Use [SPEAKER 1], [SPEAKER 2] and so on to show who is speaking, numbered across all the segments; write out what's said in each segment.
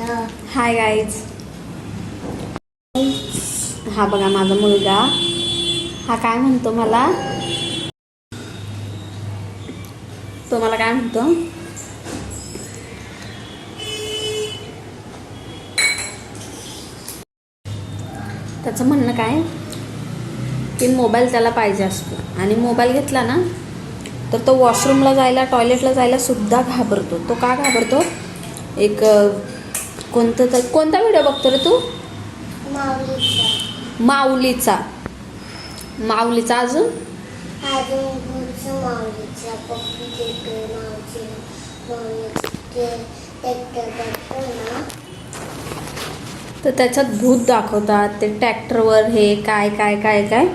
[SPEAKER 1] Hi guys, हा बघा माझा मुलगा. हा काय म्हणतो मला, तो मला काय म्हणतो, त्याचं म्हणणं काय की मोबाईल त्याला पाहिजे असतो. आणि मोबाईल घेतला ना तर तो वॉशरूमला जायला, टॉयलेटला जायला सुद्धा घाबरतो. तो का घाबरतो, एक कोणता व्हिडिओ बघतो रे तू? माऊलीचा. अजून तर त्याच्यात भूत दाखवतात. ते ट्रॅक्टरवर हे काय काय काय काय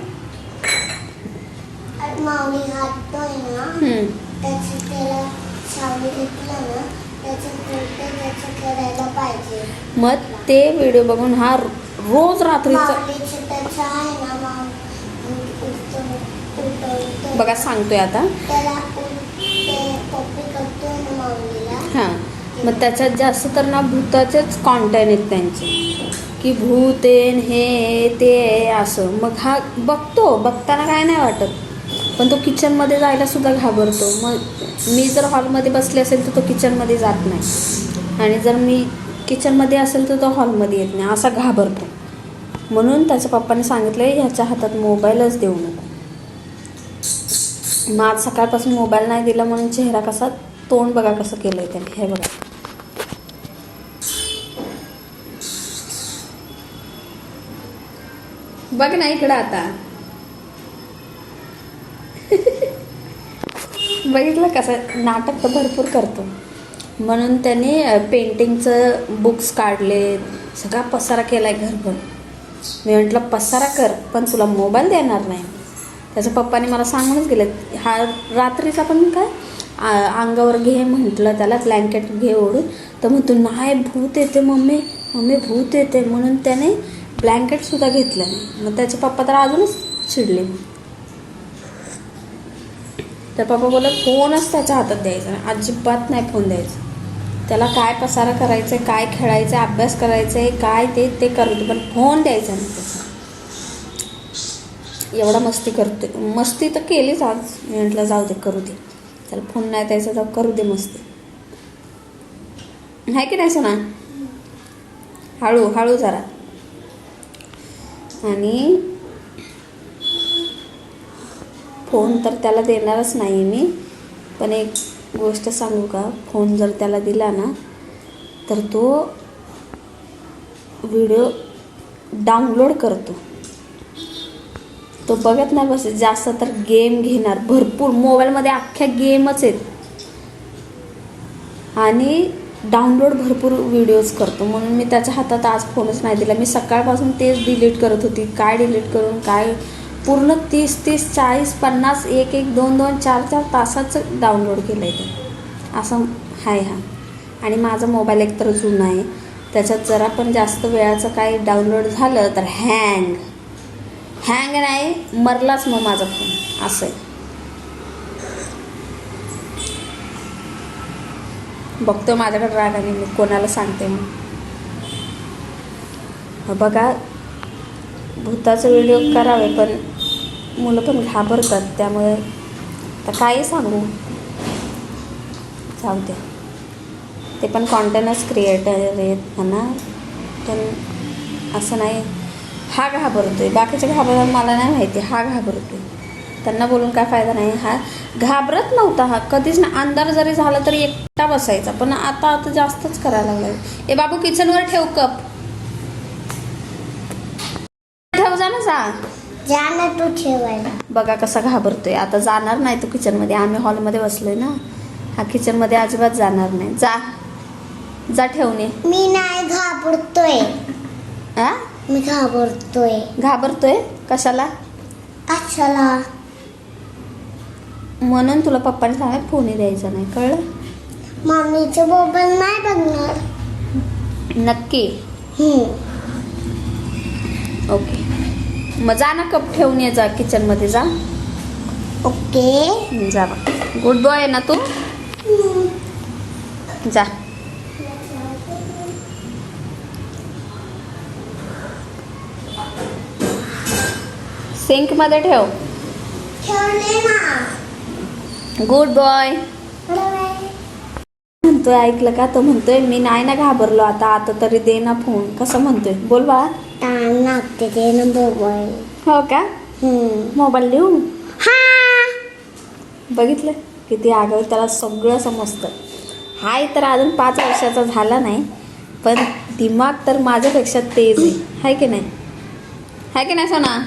[SPEAKER 2] माऊली हातोय ना, त्याची त्याला सावली घेतलं ना, त्याचं करायला पाहिजे.
[SPEAKER 1] मग ते व्हिडिओ बघून हा रोज रात्रीचा बघा सांगतोय आता. हां, मग त्याच्यात जास्त तर ना भूताचेच कॉन्टेंट आहेत त्यांचे, की भूत आहे हे ते असं. मग हा बघताना काय नाही वाटत, पण तो किचनमध्ये जायला सुद्धा घाबरतो. मग मी जर हॉलमध्ये बसले असेल तर तो किचनमध्ये जात नाही, आणि जर मी किचनमध्ये असेल तर तो हॉलमध्ये येत नाही, असा घाबरतो. म्हणून त्याच्या पप्पाने सांगितलं ह्याच्या हातात मोबाईलच देऊ नको. मग आज सकाळपासून मोबाईल नाही दिला म्हणून चेहरा कसा, तोंड बघा कसं केलं आहे त्याने. हे बघा, बघ ना इकडं आता. बघितलं कसं नाटक तर भरपूर करतो. म्हणून त्याने पेंटिंगचं बुक्स काढले, सगळा पसारा केला आहे घरभर. मी म्हटलं पसारा कर, पण तुला मोबाईल देणार नाही. त्याच्या पप्पाने मला सांगूनच गेले, हा रात्रीचा पण काय अंगावर घे म्हटलं त्याला, ब्लँकेट घे ओढून, तर म्हणतो नाही भूत येते मम्मी भूत येते. म्हणून त्याने ब्लँकेटसुद्धा घेतलं नाही. मग त्याचे पप्पा तर अजूनच चिडले. तर पप्पा बोलत फोनच त्याच्या हातात द्यायचा नाही, अजिबात नाही फोन द्यायचा. त्याला काय पसारा करायचं आहे, काय खेळायचं आहे, अभ्यास करायचं आहे, काय ते करतो, पण फोन द्यायचा नाही त्याचा. एवढा मस्ती करतो. मस्ती तर केलीच आज. मी म्हटलं जाऊ दे, करू दे, त्याला फोन नाही द्यायचा तर करू दे मस्ती, आहे की नाही सोना? हळू जरा. आणि फोन तर त्याला देणारच नाही मी. पण एक गोष्ट सांगू का, फोन जर त्याला दिला ना तर तो व्हिडिओ डाउनलोड करतो. तो बघत नाही बस, जास्त तर गेम घेणार भरपूर. मोबाईलमध्ये अख्ख्या गेमच आहेत, आणि डाउनलोड भरपूर व्हिडिओज करतो. म्हणून मी त्याच्या हातात आज फोनच नाही दिला. मी सकाळपासून तेच डिलीट करत होती, काय डिलीट करून काय. पूर्ण 30, 40, 50, 1, 2, 4 तासाचं डाउनलोड केलं आहे ते, असं हाय हा. आणि माझा मोबाईल एकतर जुना आहे, त्याच्यात जरा पण जास्त वेळाचं काही डाउनलोड झालं तर हँग नाही, मरलाच मग माझा फोन, असं आहे. बघतो माझ्याकडे रागाने, मी कोणाला सांगते मग. बघा, भूताचे व्हिडिओ करावे पण मुलं पण घाबरतात, त्यामुळे तर काही सांगू, जाऊ दे. ते पण कॉन्टेंटच क्रिएटर आहेत ना, पण असं नाही. हा घाबरतोय, बाकीचे घाबरतात मला नाही माहिती, हा घाबरतोय. त्यांना बोलून काय फायदा नाही. हा घाबरत नव्हता, हा कधीच ना. अंधार जरी झाला तरी एकटा बसायचा, पण आता जास्तच करायला लागलाय. ए बाबू, किचनवर ठेव कप, ठेव जा ना,
[SPEAKER 2] जा तू ठेवायला.
[SPEAKER 1] बघा कसा घाबरतोय. आता जाणार नाही तो किचनमध्ये, आम्ही हॉलमध्ये बसलोय ना. हा किचनमध्ये अजिबात जाणार नाही. जा ठेवणे.
[SPEAKER 2] मी नाही घाबरतोय. मी घाबरतोय
[SPEAKER 1] कशाला? म्हणून तुला पप्पाने सांगितलं फोन द्यायचा नाही, कळलं?
[SPEAKER 2] मम्मीचे मोबाईल नाही बघणार.
[SPEAKER 1] नक्की? ओके, मग जा ना, कप ठेवून ये, जा किचनमध्ये जा.
[SPEAKER 2] ओके,
[SPEAKER 1] जा बघ, गुड बॉय आहे ना तू, जा. सिंकमध्ये ठेव.
[SPEAKER 2] ठेवले ना.
[SPEAKER 1] Good boy. म्हणतोय ऐकलं का? तो म्हणतोय मी नाही ना घाबरलो, आता तरी दे ना फोन. कसं म्हणतोय बोल बाळा.
[SPEAKER 2] टाइम लागते ते ना मोबाईल.
[SPEAKER 1] हो का? मोबाईल देऊ?
[SPEAKER 2] हा.
[SPEAKER 1] बघितलं किती आगाऊ, त्याला सगळं समजतं. हाय तर अजून 5 वर्षाचा झाला नाही, पण दिमाग तर माझ्यापेक्षा तेज आहे. हाय की नाही? हाय की नाही सोना?